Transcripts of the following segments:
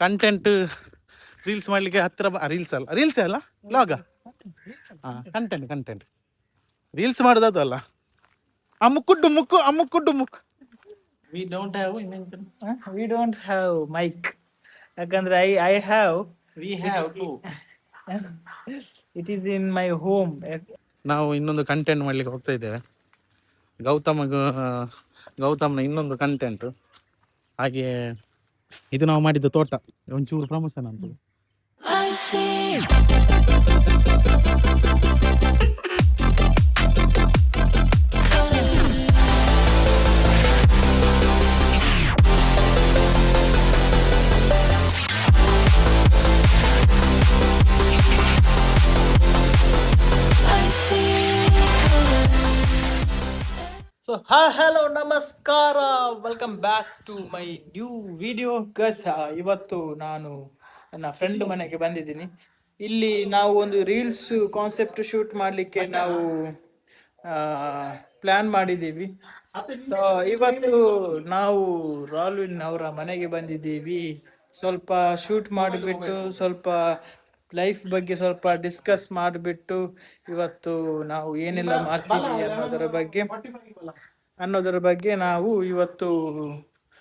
Content reels ಮಾಡಲಿಕ್ಕೆ ಹತ್ತಿರ reels ಅಲ್ಲ ಬ್ಲಾಗ. ಹಾಂ, ಕಂಟೆಂಟ್ ರೀಲ್ಸ್ ಮಾಡೋದು ಅಲ್ಲ. ಮುಕ್ಕು ಮುಕ್ಕು. ವಿ ಡೋಂಟ್ ಹ್ಯಾವ್ ಮೈಕ್, ಯಾಕಂದ್ರೆ I have we have to. It is in my home. ನಾವು ಇನ್ನೊಂದು ಕಂಟೆಂಟ್ ಮಾಡ್ಲಿಕ್ಕೆ ಹೋಗ್ತಾ ಇದ್ದೇವೆ. ಗೌತಮ್ನ ಇನ್ನೊಂದು ಕಂಟೆಂಟ್. ಹಾಗೆ ಇದು ನಾವು ಮಾಡಿದ್ದ ತೋಟ ಒಂಚೂರು ಪ್ರಮೋಷನ್ ಅಂತ. ಸೊ ಹಲೋ ನಮಸ್ಕಾರ, welcome back to my new video guys. ಇವತ್ತು ನಾನು ನನ್ನ ಫ್ರೆಂಡ್ ಮನೆಗೆ ಬಂದಿದ್ದೀನಿ. ಇಲ್ಲಿ ನಾವು ಒಂದು ರೀಲ್ಸ್ ಕಾನ್ಸೆಪ್ಟ್ ಶೂಟ್ ಮಾಡಲಿಕ್ಕೆ ನಾವು ಪ್ಲಾನ್ ಮಾಡಿದ್ದೀವಿ. ಸೊ ಇವತ್ತು ನಾವು ರಾಲ್ವಿನ್ ಅವರ ಮನೆಗೆ ಬಂದಿದ್ದೀವಿ. ಸ್ವಲ್ಪ ಶೂಟ್ ಮಾಡಿಬಿಟ್ಟು ಸ್ವಲ್ಪ ಲೈಫ್ ಬಗ್ಗೆ ಸ್ವಲ್ಪ ಡಿಸ್ಕಸ್ ಮಾಡಿಬಿಟ್ಟು ಇವತ್ತು ನಾವು ಏನೆಲ್ಲ ಮಾಡ್ತೀವಿ ಅನ್ನೋದರ ಬಗ್ಗೆ ನಾವು ಇವತ್ತು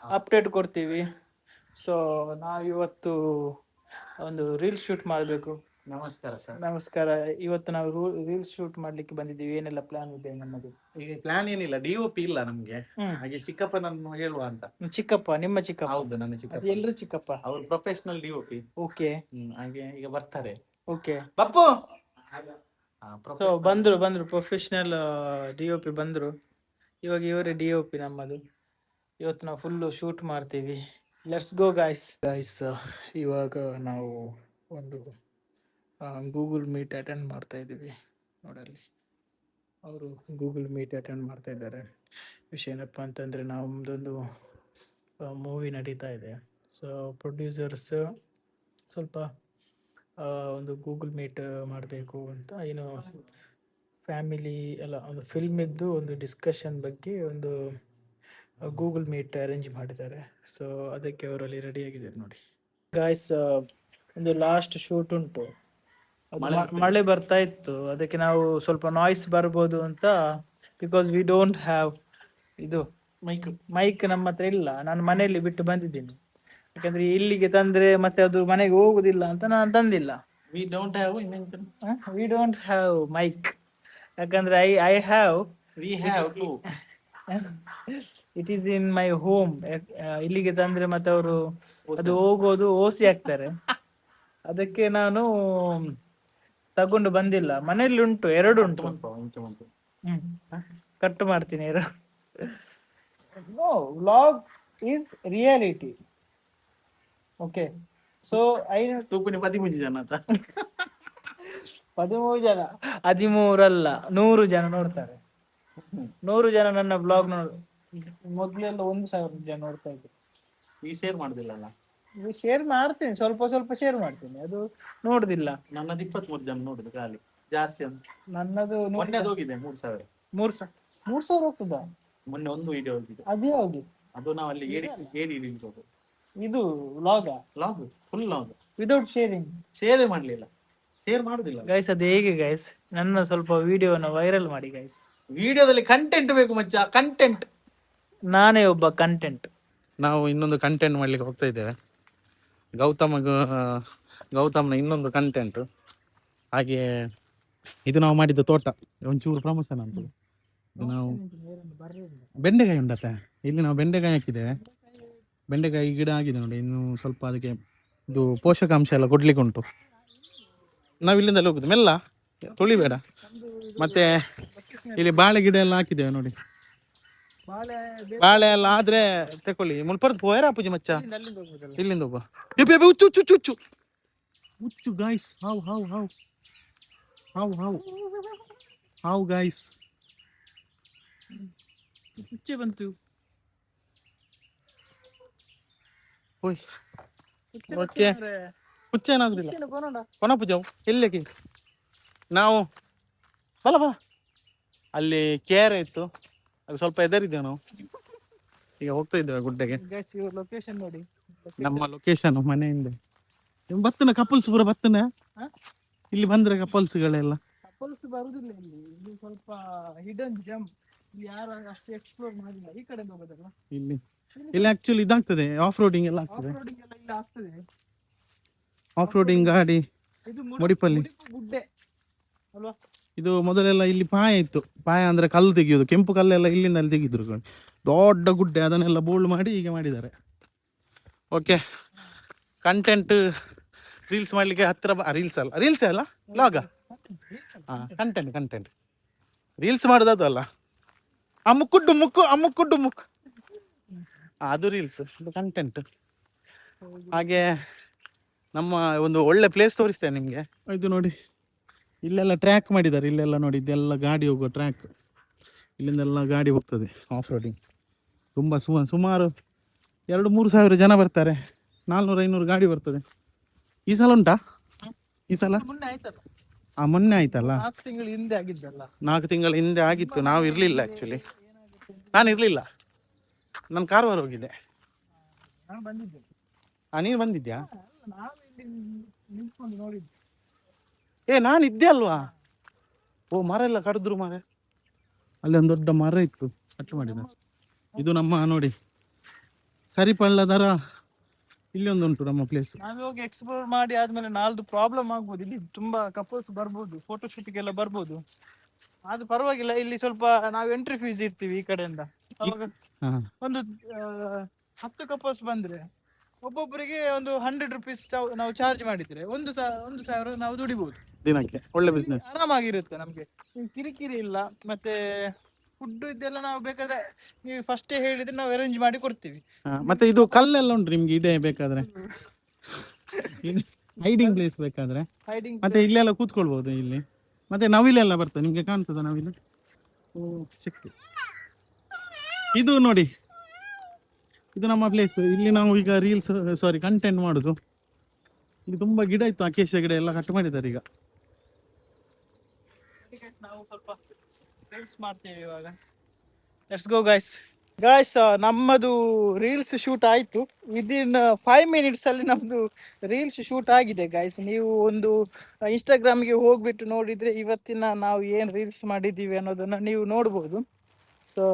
ಅಪ್ಡೇಟ್ ಕೊಡ್ತೀವಿ. ಸೊ ನಾವು ಇವತ್ತು ಒಂದು ರೀಲ್ಸ್ ಶೂಟ್ ಮಾಡಬೇಕು. ನಮಸ್ಕಾರ ಸರ್. ನಮಸ್ಕಾರ. ಇವತ್ತು ನಾವು ರೀಲ್ಸ್ ಶೂಟ್ ಮಾಡ್ಲಿಕ್ಕೆ ಬಂದಿದ್ದೀವಿ. ಏನೆಲ್ಲ ಪ್ಲಾನ್ ಇದೆ ನಮ್ಮದು? ಈಗ ಪ್ಲಾನ್ ಏನಿಲ್ಲ, DOP ಇಲ್ಲ ನಮ್ಗೆ. ಹಾಗೆ ಚಿಕ್ಕಪ್ಪನನ್ನು ಹೇಳುವ ಅಂತ. ಚಿಕ್ಕಪ್ಪ? ನಿಮ್ಮ ಚಿಕ್ಕಪ್ಪ? ಹೌದು, ನನ್ನ ಚಿಕ್ಕಪ್ಪ. ಎಲ್ಲರೂ ಚಿಕ್ಕಪ್ಪ? ಅವರು ಪ್ರೊಫೆಷನಲ್ DOP. ಓಕೆ. ಹಾಗೆ ಈಗ ಬರ್ತಾರೆ. ಓಕೆ ಬಪ್ಪು. ಸೊ ಬಂದ್ರು ಪ್ರೊಫೆಷನಲ್ DOP ಬಂದ್ರು. ಇವಾಗ ಇವರೇ DOP ನಮ್ಮದು. ಇವತ್ತು ನಾವು ಫುಲ್ಲು ಶೂಟ್ ಮಾಡ್ತೀವಿ. Let's go guys. ಇವಾಗ ನಾವು ಒಂದು ಗೂಗಲ್ ಮೀಟ್ ಅಟೆಂಡ್ ಮಾಡ್ತಾ ಇದ್ದೀವಿ. ನೋಡಲ್ಲಿ ಅವರು ಗೂಗಲ್ ಮೀಟ್ ಅಟೆಂಡ್ ಮಾಡ್ತಾ ಇದ್ದಾರೆ. ವಿಷಯ ಏನಪ್ಪ ಅಂತಂದರೆ ನಮ್ಮದೊಂದು ಮೂವಿ ನಡೀತಾ ಇದೆ. ಸೊ ಪ್ರೊಡ್ಯೂಸರ್ಸ್ ಸ್ವಲ್ಪ ಒಂದು ಗೂಗಲ್ ಮೀಟ್ ಮಾಡಬೇಕು ಅಂತ, ಏನು ಫ್ಯಾಮಿಲಿ ಎಲ್ಲ ಒಂದು ಫಿಲ್ಮಿದ್ದು ಒಂದು ಡಿಸ್ಕಷನ್ ಬಗ್ಗೆ ಒಂದು ಗೂಗಲ್ ಮೀಟ್ ಅರೇಂಜ್ ಮಾಡಿದ್ದಾರೆ. ಸೊ ಅದಕ್ಕೆ ಅವರಲ್ಲಿ ರೆಡಿಯಾಗಿದ್ದಾರೆ ನೋಡಿ ಗಾಯ್ಸ್. ಒಂದು ಲಾಸ್ಟ್ ಶೂಟ್ ಉಂಟು. ಮಳೆ ಬರ್ತಾ ಇತ್ತು, ಅದಕ್ಕೆ ನಾವು ಸ್ವಲ್ಪ ನಾಯ್ಸ್ ಬರ್ಬೋದು ಅಂತ. ಬಿಕಾಸ್ ವಿ ಡೋಂಟ್ ಹ್ಯಾವ್ ಇದು ಮೈಕ್ ನಮ್ಮ ಹತ್ರ ಇಲ್ಲ. ನಾನು ಮನೆಯಲ್ಲಿ ಬಿಟ್ಟು ಬಂದಿದ್ದೀನಿ. ಯಾಕಂದ್ರೆ ಇಲ್ಲಿಗೆ ತಂದ್ರೆ ಮತ್ತೆ ಅದು ಮನೆಗೆ ಹೋಗುದಿಲ್ಲ ಅಂತ ನಾನು ತಂದಿಲ್ಲ. ವಿ ಡೋಂಟ್ ಹ್ಯಾವ್ ಮೈಕ್, ಯಾಕಂದ್ರೆ I have we have to. It is in my home. ಇಲ್ಲಿಗೆ ತಂದ್ರೆ ಮತ್ತೆ ಅವರು ಅದು ಹೋಗೋದು ಓಸಿ ಆಗ್ತಾರೆ. ಅದಕ್ಕೆ ನಾನು ತಗೊಂಡು ಬಂದಿಲ್ಲ. ಮನೆಯಲ್ಲಿ ಉಂಟು, ಎರಡು ಉಂಟು. ಕಟ್ ಮಾಡ್ತೀನಿ ಎರಡು. No, vlog is reality. Okay. So 13 ಜನ 13 ಜನ 13 ಅಲ್ಲ, 100 ಜನ ನೋಡ್ತಾರೆ. 100 ಜನ ನನ್ನ ಬ್ಲಾಗ್ ಮೊದ್ಲೆಲ್ಲ 1000 ಜನ ನೋಡ್ತಾ ಇದ್ರು. ಈ ಶೇರ್ ಮಾಡುದಿಲ್ಲ. ಶೇರ್ ಮಾಡ್ತೀನಿ, ಸ್ವಲ್ಪ ಶೇರ್ ಮಾಡ್ತೀನಿ, ಅದು ನೋಡುದಿಲ್ಲ. ನನ್ನದು 23 ಜನ ನೋಡುದು ಖಾಲಿ, ಜಾಸ್ತಿ ಅಂತ. ನನ್ನದು ಮೊನ್ನೆ ಅದು ಹೋಗಿದೆ 3000. 3000 ಹೋಗ್ತದ? ಮೊನ್ನೆ ಒಂದು ವಿಡಿಯೋ ಹೋಗಿದೆ. ಅದೇ ಯಾವುದು? ಅದು ನಾವು ಅಲ್ಲಿ ಏಡಿ ನಿಲ್ಸೋದು. ಇದು log full log without sharing. Share ಮಾಡ್ಲಿಲ್ಲ, ಶೇರ್ ಮಾಡುದಿಲ್ಲ ಗೈಸ್. ಅದು ಹೇಗೆ ಗೈಸ್? ನನ್ನ ಸ್ವಲ್ಪ ವಿಡಿಯೋನ ವೈರಲ್ ಮಾಡಿ ಗೈಸ್. ವಿಡಿಯೋದಲ್ಲಿ ಕಂಟೆಂಟ್ ಬೇಕು ಮಚ್ಚ, ಕಂಟೆಂಟ್. ನಾನೇ ಒಬ್ಬ ಕಂಟೆಂಟ್. ನಾವು ಇನ್ನೊಂದು ಕಂಟೆಂಟ್ ಮಾಡ್ಲಿಕ್ಕೆ ಹೋಗ್ತಾ ಇದ್ದೇವೆ. ಗೌತಮ್ನ ಇನ್ನೊಂದು ಕಂಟೆಂಟ್. ಹಾಗೆ ಇದು ನಾವು ಮಾಡಿದ್ದ ತೋಟ ಒಂಚೂರು ಪ್ರಮೋಷನ್ ಅಂತ. ನಾವು ಬೆಂಡೆಕಾಯಿ ಉಂಟತ್ತೆ ಇಲ್ಲಿ, ನಾವು ಬೆಂಡೆಕಾಯಿ ಹಾಕಿದ್ದೇವೆ. ಬೆಂಡೆಕಾಯಿ ಗಿಡ ಆಗಿದೆ ನೋಡಿ. ಇನ್ನು ಸ್ವಲ್ಪ ಅದಕ್ಕೆ ಇದು ಪೋಷಕಾಂಶ ಎಲ್ಲ ಕೊಡ್ಲಿಕ್ಕೆ ಉಂಟು. ನಾವು ಇಲ್ಲಿಂದಲೇ ಹೋಗುದು, ಮೆಲ್ಲ ತುಳಿಬೇಡ. ಮತ್ತೆ ಇಲ್ಲಿ ಬಾಳೆ ಗಿಡ ಎಲ್ಲ ಹಾಕಿದ್ದೇವೆ ನೋಡಿ. ಬಾಳೆ ಎಲ್ಲ ಆದ್ರೆ ತಕೊಳ್ಳಿ. ಮುಲ್ಪರ್ದು ಪೋಯರ ಪೂಜೆ ಮಚ್ಚ, ಇಲ್ಲಿಂದ ಹೋಗುವ. ಹುಚ್ಚು ಗಾಯ್ಸ್. ಹೌ ಗಾಯ್ಸ್, ಹುಚ್ಚೆ ಬಂತು. ಓಕೆ, ಹುಚ್ಚೇನಾಗುದಿಲ್ಲ. ಕೊನ ಪೂಜೆ ಎಲ್ಲಕ್ಕೆ ನಾವು ಬಲ ಅಲ್ಲಿ ಕೇರೆ ಇತ್ತು, ಅದು ಸ್ವಲ್ಪ ಎದರಿದ್ದೇವೆ ನಾವು. ಈಗ ಹೋಗ್ತಾ ಇದ್ದೇವೆ ಗುಡ್ಡೆಗೆ. ಲೊಕೇಶನ್ ನೋಡಿ. ನಮ್ಮ ಲೊಕೇಶನ್ ಮನೆಯಿಂದ ಬತ್ತನ ಕಪಲ್ಸ್ ಪೂರ ಬತ್ತನ ಹ? ಇಲ್ಲಿ ಬಂದ್ರೆ ಕಪಲ್ಸ್ಗಳೆಲ್ಲ ಕಪಲ್ಸ್ ಬರುದಿಲ್ಲ ಇಲ್ಲಿ, ಇದು ಸ್ವಲ್ಪ ಹಿಡನ್ ಜಮ್, ಯಾರು ಅಷ್ಟು ಎಕ್ಸ್ಪ್ಲೋರ್ ಮಾಡಿಲ್ಲ. ಈ ಕಡೆ ಹೋಗೋದಲ್ಲ, ಇಲ್ಲಿ ಇಲ್ಲಿ ಆಕ್ಚುಲಿ ಇದಾಗ್ತದೆ, ಆಫ್ ರೋಡಿಂಗ್ ಎಲ್ಲ ಆಫ್ ಆಗ್ತದೆ. ರೋಡಿಂಗ್ ಎಲ್ಲ ಇಲ್ಲಿ ಆಗ್ತದೆ. ಆಫ್ ರೋಡಿಂಗ್ ಗಾಡಿ ಇದು ಮುಡಿಪಲ್ಲಿ. ಮುಡಿಪು ಗುಡ್ಡೆ ಅಲ್ವಾ? ಇದು ಮೊದಲೆಲ್ಲ ಇಲ್ಲಿ ಪಾಯ ಇತ್ತು. ಪಾಯ ಅಂದ್ರೆ ಕಲ್ಲು ತೆಗೆಯೋದು, ಕೆಂಪು ಕಲ್ಲೆಲ್ಲ ಇಲ್ಲಿಂದ ಅಲ್ಲಿ ತೆಗಿದ್ರು. ದೊಡ್ಡ ಗುಡ್ಡೆ, ಅದನ್ನೆಲ್ಲ ಬೋಲ್ಡ್ ಮಾಡಿ ಈಗ ಮಾಡಿದ್ದಾರೆ. ಓಕೆ, ಕಂಟೆಂಟ್ ರೀಲ್ಸ್ ಮಾಡ್ಲಿಕ್ಕೆ ಹತ್ರ ರೀಲ್ಸ್ ಅಲ್ಲ, ರೀಲ್ಸ್ ಅಲ್ಲ ಲಾಗ, ಕಂಟೆಂಟ್ ರೀಲ್ಸ್ ಮಾಡೋದು ಅದು ಅಲ್ಲ. ಮುಕ್ಕು ಅದು ರೀಲ್ಸ್, ಇದು ಕಂಟೆಂಟ್. ಹಾಗೆ ನಮ್ಮ ಒಂದು ಒಳ್ಳೆ ಪ್ಲೇಸ್ ತೋರಿಸ್ತೇನೆ ನಿಮಗೆ. ಇದು ನೋಡಿ, ಇಲ್ಲೆಲ್ಲ ಟ್ರ್ಯಾಕ್ ಮಾಡಿದ್ದಾರೆ. ಇಲ್ಲೆಲ್ಲ ನೋಡಿ, ಇದೆಲ್ಲ ಗಾಡಿ ಹೋಗೋ ಟ್ರ್ಯಾಕ್. ಇಲ್ಲಿಂದೆಲ್ಲ ಗಾಡಿ ಹೋಗ್ತದೆ ಆಫ್ ರೋಡಿಂಗ್. ತುಂಬ ಸುಮಾರು 2-3 ಸಾವಿರ ಜನ ಬರ್ತಾರೆ. 400-500 ಗಾಡಿ ಬರ್ತದೆ. ಈ ಸಲ ಉಂಟಾ? ಈ ಸಲ ಮೊನ್ನೆ ಆಯ್ತಲ್ಲ, ಮೊನ್ನೆ ಆಯ್ತಲ್ಲ, 4 ತಿಂಗಳ ಹಿಂದೆ ಆಗಿದ್ದಲ್ಲ. 4 ತಿಂಗಳ ಹಿಂದೆ ಆಗಿತ್ತು. ನಾವು ಇರಲಿಲ್ಲ ಆ್ಯಕ್ಚುಲಿ, ನಾನು ಇರಲಿಲ್ಲ, ನಾನು ಕಾರವಾರ ಹೋಗಿದ್ದೆ. ನಾನು ಬಂದಿದ್ದೆ. ನೀನು ಬಂದಿದ್ಯಾ? ನಾವು ಇಲ್ಲಿ ನಿಂತ್ಕೊಂಡು ನೋಡಿದ್ದೆ. ನಾನು ಇದ್ದೆ ಅಲ್ವಾ? ಮರ ಎಲ್ಲ ಕಡಿದ್ರು ಮರ. ಅಲ್ಲಿ ಒಂದು ದೊಡ್ಡ ಮರ ಇತ್ತು, ಕಟ್ ಮಾಡಿದ. ಇದು ನಮ್ಮ ನೋಡಿ ಸರಿಪಳ್ಳದರ, ಇಲ್ಲಿ ಒಂದು ಉಂಟು ನಮ್ಮ ಪ್ಲೇಸ್. ನಾವು ಹೋಗಿ ಎಕ್ಸ್ಪ್ಲೋರ್ ಮಾಡಿ ಆದ್ಮೇಲೆ ನಾಳ್ದು ಪ್ರಾಬ್ಲಮ್ ಆಗ್ಬೋದು. ಇಲ್ಲಿ ತುಂಬಾ ಕಪಲ್ಸ್ ಬರ್ಬೋದು, ಫೋಟೋ ಶೂಟಿಗೆಲ್ಲ ಬರ್ಬೋದು. ಅದು ಪರವಾಗಿಲ್ಲ, ಇಲ್ಲಿ ಸ್ವಲ್ಪ ನಾವು ಎಂಟ್ರಿ ಫೀಸ್ ಇಡ್ತೀವಿ ಈ ಕಡೆಯಿಂದ. ಅವಾಗ ಒಂದು 10 ಕಪಲ್ಸ್ ಬಂದ್ರೆ ಒಬ್ಬೊಬ್ಬರಿಗೆ ಒಂದು 100 ರೂಪೀಸ್ ನಾವು ಚಾರ್ಜ್ ಮಾಡಿದ್ರೆ 1,000 ನಾವು ದುಡಿಬಹುದು ದಿನಕ್ಕೆ. ಒಳ್ಳೆ ಬಿಸ್ನೆಸ್, ಆರಾಮಾಗಿರುತ್ತೆ ನಮ್ಗೆ. ಕಿರಿಕಿರಿ ಇಲ್ಲ. ಮತ್ತೆ ಫುಡ್ ಇದೆಲ್ಲ ನಾವು ಬೇಕಾದ್ರೆ ನೀವು ಫಸ್ಟೇ ಹೇಳಿದ್ರೆ ನಾವು ಅರೇಂಜ್ ಮಾಡಿ ಕೊಡ್ತೀವಿ. ಮತ್ತೆ ಇದು ಕಲ್ಲೆಲ್ಲ ಉಂಟು ನಿಮ್ಗೆ, ಇಡೆ ಬೇಕಾದ್ರೆ, ಹೈಡಿಂಗ್ ಪ್ಲೇಸ್ ಬೇಕಾದ್ರೆ. ಹೈಡಿಂಗ್ ಮತ್ತೆ ಇಲ್ಲೆಲ್ಲ ಕೂತ್ಕೊಳ್ಬಹುದು ಇಲ್ಲಿ. ಮತ್ತೆ ನವಿಲೆಲ್ಲ ಬರ್ತದೆ, ನಿಮ್ಗೆ ಕಾಣ್ತದ ನವಿಲು? ಸಿಕ್ತು. ಇದು ನೋಡಿ, ಇದು ನಮ್ಮ ಪ್ಲೇಸ್. ಇಲ್ಲಿ ನಾವು ಈಗ ಕಂಟೆಂಟ್ ಮಾಡುದು. ಇಲ್ಲಿ ತುಂಬಾ ಗಿಡ ಇತ್ತು, ಅಕೇಶಿಯ ಗಿಡ ಎಲ್ಲ ಕಟ್ ಮಾಡಿದ್ದಾರೆ ಈಗ. ನಾವು ಸ್ವಲ್ಪ ರೀಲ್ಸ್ ಮಾಡ್ತೇವೆ ಇವಾಗ. Let's go guys. ನಮ್ಮದು ರೀಲ್ಸ್ ಶೂಟ್ ಆಯ್ತು. ವಿದಿನ್ 5 minutes ಅಲ್ಲಿ ನಮ್ದು ರೀಲ್ಸ್ ಶೂಟ್ ಆಗಿದೆ ಗಾಯ್ಸ್. ನೀವು ಒಂದು ಇನ್ಸ್ಟಾಗ್ರಾಮ್ಗೆ ಹೋಗ್ಬಿಟ್ಟು ನೋಡಿದ್ರೆ ಇವತ್ತಿನ ನಾವು ಏನು ರೀಲ್ಸ್ ಮಾಡಿದ್ದೀವಿ ಅನ್ನೋದನ್ನ ನೀವು ನೋಡ್ಬೋದು. ಸೊ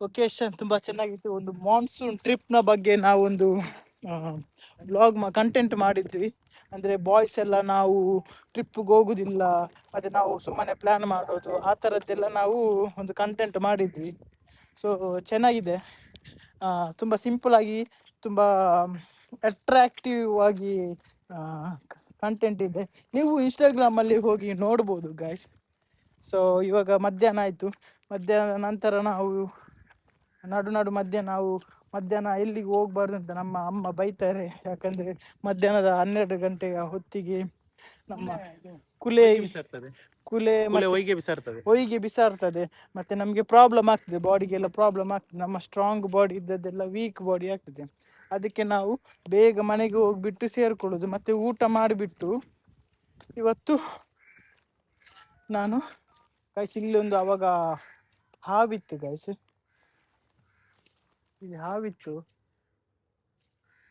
ಲೊಕೇಶನ್ ತುಂಬ ಚೆನ್ನಾಗಿತ್ತು. ಒಂದು ಮಾನ್ಸೂನ್ ಟ್ರಿಪ್ನ ಬಗ್ಗೆ ನಾವೊಂದು ಬ್ಲಾಗ್ ಕಂಟೆಂಟ್ ಮಾಡಿದ್ವಿ. ಅಂದರೆ ಬಾಯ್ಸ್ ಎಲ್ಲ ನಾವು ಟ್ರಿಪ್ಪಿಗೆ ಹೋಗೋದಿಲ್ಲ, ಮತ್ತು ನಾವು ಸುಮ್ಮನೆ ಪ್ಲ್ಯಾನ್ ಮಾಡೋದು, ಆ ಥರದ್ದೆಲ್ಲ ನಾವು ಒಂದು ಕಂಟೆಂಟ್ ಮಾಡಿದ್ವಿ. ಸೊ ಚೆನ್ನಾಗಿದೆ, ತುಂಬ ಸಿಂಪಲಾಗಿ, ತುಂಬ ಅಟ್ರಾಕ್ಟಿವ್ ಆಗಿ ಕಂಟೆಂಟ್ ಇದೆ. ನೀವು ಇನ್ಸ್ಟಾಗ್ರಾಮಲ್ಲಿ ಹೋಗಿ ನೋಡ್ಬೋದು ಗಾಯ್ಸ್. ಸೊ ಇವಾಗ ಮಧ್ಯಾಹ್ನ ಆಯಿತು. ಮಧ್ಯಾಹ್ನ ನಂತರ ನಾವು ಮಧ್ಯಾಹ್ನ ಎಲ್ಲಿಗೆ ಹೋಗ್ಬಾರ್ದು ಅಂತ ನಮ್ಮ ಅಮ್ಮ ಬೈತಾರೆ. ಯಾಕಂದರೆ ಮಧ್ಯಾಹ್ನದ 12 ಗಂಟೆಯ ಹೊತ್ತಿಗೆ ನಮ್ಮ ಕುಲೆ ಹೊಯ್ಗೆ ಬಿಸಾಡ್ತದೆ. ಮತ್ತು ನಮಗೆ ಪ್ರಾಬ್ಲಮ್ ಆಗ್ತದೆ, ಬಾಡಿಗೆಲ್ಲ ಪ್ರಾಬ್ಲಮ್ ಆಗ್ತದೆ. ನಮ್ಮ ಸ್ಟ್ರಾಂಗ್ ಬಾಡಿ ಇದ್ದದ್ದೆಲ್ಲ ವೀಕ್ ಬಾಡಿ ಆಗ್ತದೆ. ಅದಕ್ಕೆ ನಾವು ಬೇಗ ಮನೆಗೆ ಹೋಗ್ಬಿಟ್ಟು ಸೇರಿಕೊಳ್ಳೋದು. ಮತ್ತು ಊಟ ಮಾಡಿಬಿಟ್ಟು ಇವತ್ತು ನಾನು ಇಲ್ಲೊಂದು ಅವಾಗ ಹಾವಿತ್ತು ಗಾಯ್ಸ್, ಇಲ್ಲಿ ಹಾವಿತ್ತು,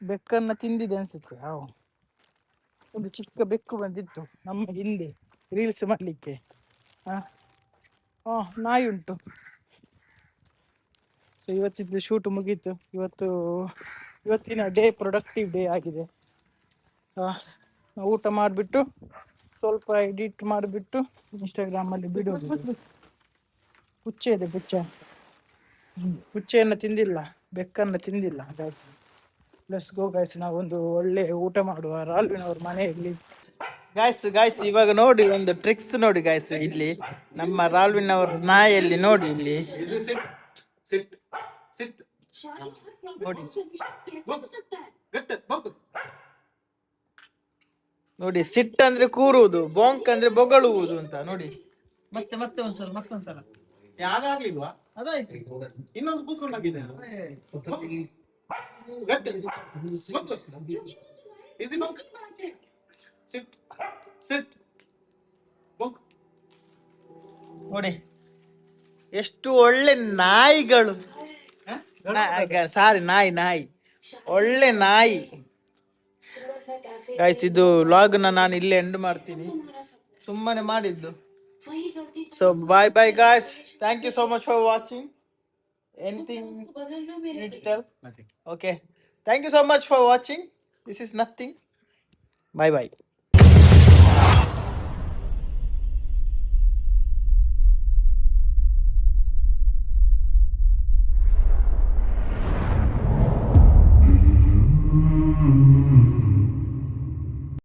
ಬೆಕ್ಕನ್ನು ತಿಂದಿದೆ ಅನ್ಸುತ್ತೆ ಹಾವು. ಒಂದು ಚಿಕ್ಕ ಬೆಕ್ಕು ಬಂದಿತ್ತು ನಮ್ಮ ಹಿಂದೆ ರೀಲ್ಸ್ ಮಾಡಲಿಕ್ಕೆ. ನಾಯಿ ಉಂಟು. ಸೊ ಇವತ್ತಿದ್ದು ಶೂಟ್ ಮುಗೀತು. ಇವತ್ತಿನ ಡೇ ಪ್ರೊಡಕ್ಟಿವ್ ಡೇ ಆಗಿದೆ. ಊಟ ಮಾಡಿಬಿಟ್ಟು ಸ್ವಲ್ಪ ಎಡಿಟ್ ಮಾಡಿಬಿಟ್ಟು ಇನ್ಸ್ಟಾಗ್ರಾಮಲ್ಲಿ ಬಿಡೋದು. ಪುಚ್ಚೆ ಇದೆ, ಪುಚ್ಚೆಯನ್ನು ತಿಂದಿಲ್ಲ, ಬೆಕ್ಕನ್ನು ತಿಂದಿಲ್ಲ ಗಾಯ್ಸ್. Let's go guys. ನಾವೊಂದು ಒಳ್ಳೆ ಊಟ ಮಾಡುವ ರಾಲ್ವಿನವ್ರ ಮನೆಯಲ್ಲಿ. ಗಾಯ್ಸ್ ಇವಾಗ ನೋಡಿ ಒಂದು ಟ್ರಿಕ್ಸ್ ನೋಡಿ ಗಾಯ್ಸ್. ಇಲ್ಲಿ ನಮ್ಮ ರಾಲ್ವಿನ್ ಅವ್ರ ನಾಯಲ್ಲಿ ನೋಡಿ, ಇಲ್ಲಿ ನೋಡಿ ಸಿಟ್ ಅಂದ್ರೆ ಕೂರುವುದು, ಬೊಂಕ್ ಅಂದ್ರೆ ಬೊಗಳುವುದು ಅಂತ ನೋಡಿ. ಮತ್ತೆ ಒಂದ್ಸಲ ಯಾವ್ದಾಗ್ಲಿಲ್ವಾ? ಅದಾಯ್ತು. ಇನ್ನೊಂದು ಕೂತ್ಕೊಂಡಾಗಿದೆ. ನೋಡಿ ಎಷ್ಟು ಒಳ್ಳೆ ನಾಯಿಗಳು. ಸಾರಿ ನಾಯಿ ಒಳ್ಳೆ ನಾಯಿ. ಗೈಸ್, ಇದು ವ್ಲಾಗ್ನ ನಾನು ಇಲ್ಲೇ ಎಂಡ್ ಮಾಡ್ತೀನಿ, ಸುಮ್ಮನೆ ಮಾಡಿದ್ದು. So bye bye guys, thank you so much for watching. Anything need to tell? Nothing. Okay, thank you so much for watching. This is nothing. Bye bye.